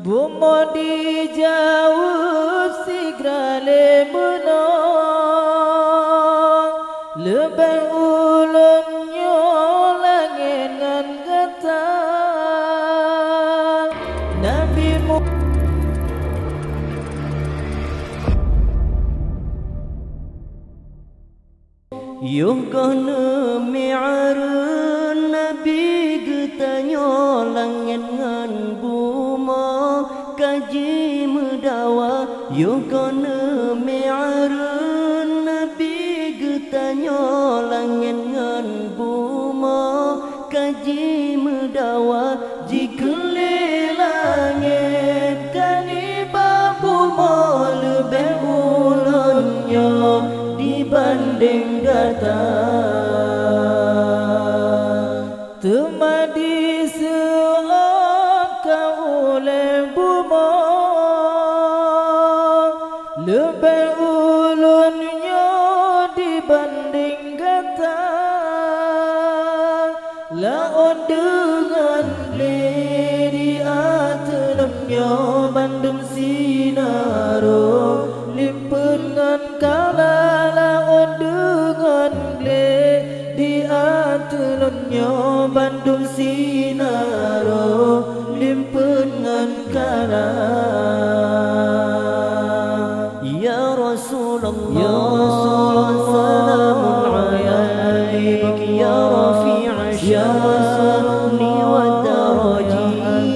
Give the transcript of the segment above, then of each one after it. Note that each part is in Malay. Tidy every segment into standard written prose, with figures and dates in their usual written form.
Bumo dijauh sigrale menong lebih ulun nyolangin ngan kata Nabi Yung kono mi'arun Nabi getanyo langit ngan buma kaji medawa Yung kono mi'arun Nabi getanyo langit ngan buma kaji medawa jikele langit kaniba buma lebih ulunnya dibanding temadi seakan oleh buma lebih ulunnya dibanding kata laon dengan ledi atelemnya bandung sinaro limpengan kala laon dengan ledi atelemnya bandung sinaro limpengan kala ya Rasulullah ya Rasulullah salamun alaik ya rafi'a sya'ni wa daraji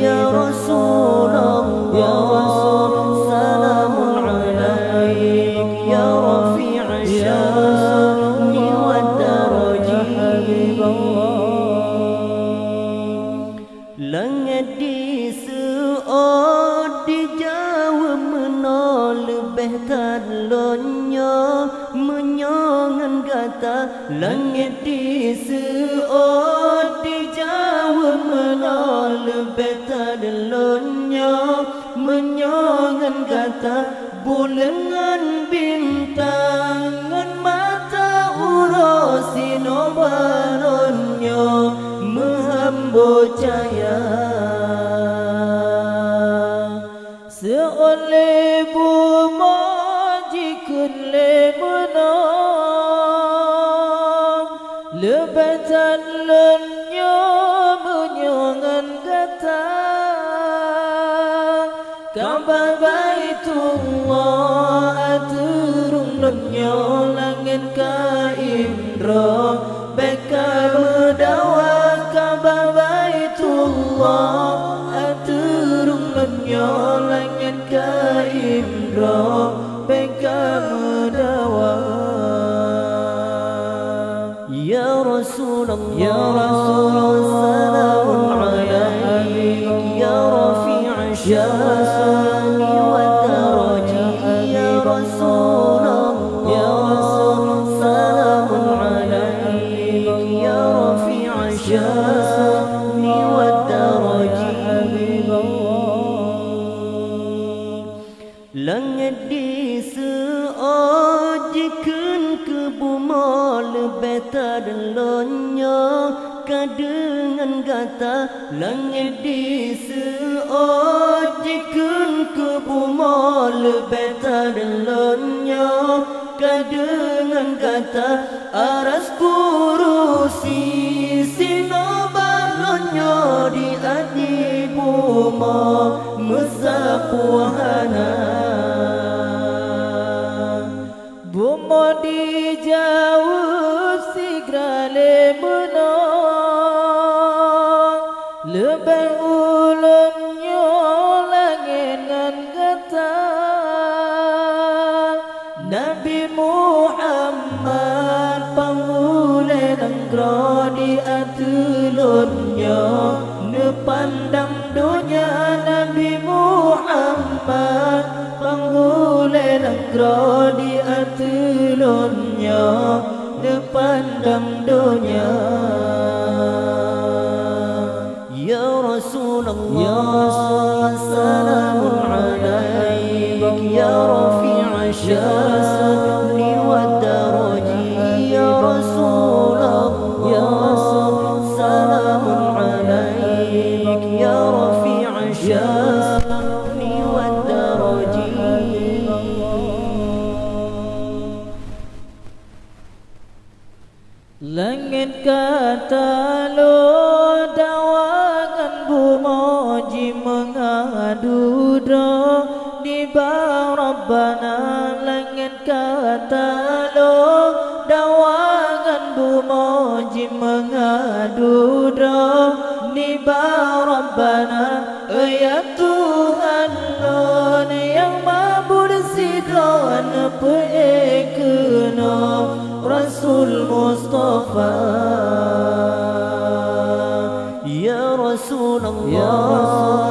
ya Rasulullah ya Rasul salamun alaik ya rafi'a sya'ni wa daraji langit di seot dijauh menol lebih talonnya menyongan kata langit di seot dijauh menol lebih talonnya menyongan kata bulangan bintangan mata urosi nobaronnya menghambo cahaya seoleh buma jikun le menang lebatan lennya menyongan kata kabar baitullah aturung lennya langit ka indra beka medawa kabar baitullah aturung lennya langit ka indra beka medawa ya Rasulullah ya Rasulullah salamun alaik ya rafi'a sya'ni wa daraji ya Rasulullah ya Rasul salamun alaik ya rafi'a sya'ni wa daraji langit di seot jikun ke buma lebih tadalonnya kadengan kata langit di seot jikun ke buma lebih tadalonnya kadengan kata aras kurusi sinobalonnya di adi buma mesapuhana buma dijauh sigrale menong lebih ulunnya langit ngan kata Nabi Muhammad pangule nangro di atulunnya nepandang dunia Nabi Muhammad pangule nangro di atulunnya nepandang dunia ya Rasulullah ya Rasulullah salamun alaik ya rafi'a sya'ni wa daraji ya Rasulullah ya Rasul salamun alaik ya rafi'a sya'ni الشأن والدرج. Langit kata lo dawangan bumoji mengadu do di Rabbana. Langit kata lo dawangan bumoji mengadu do di Rabbana. Ya Tuhan lo yang mabur sidron peekno Rasul Mustafa. Ya Rasulullah,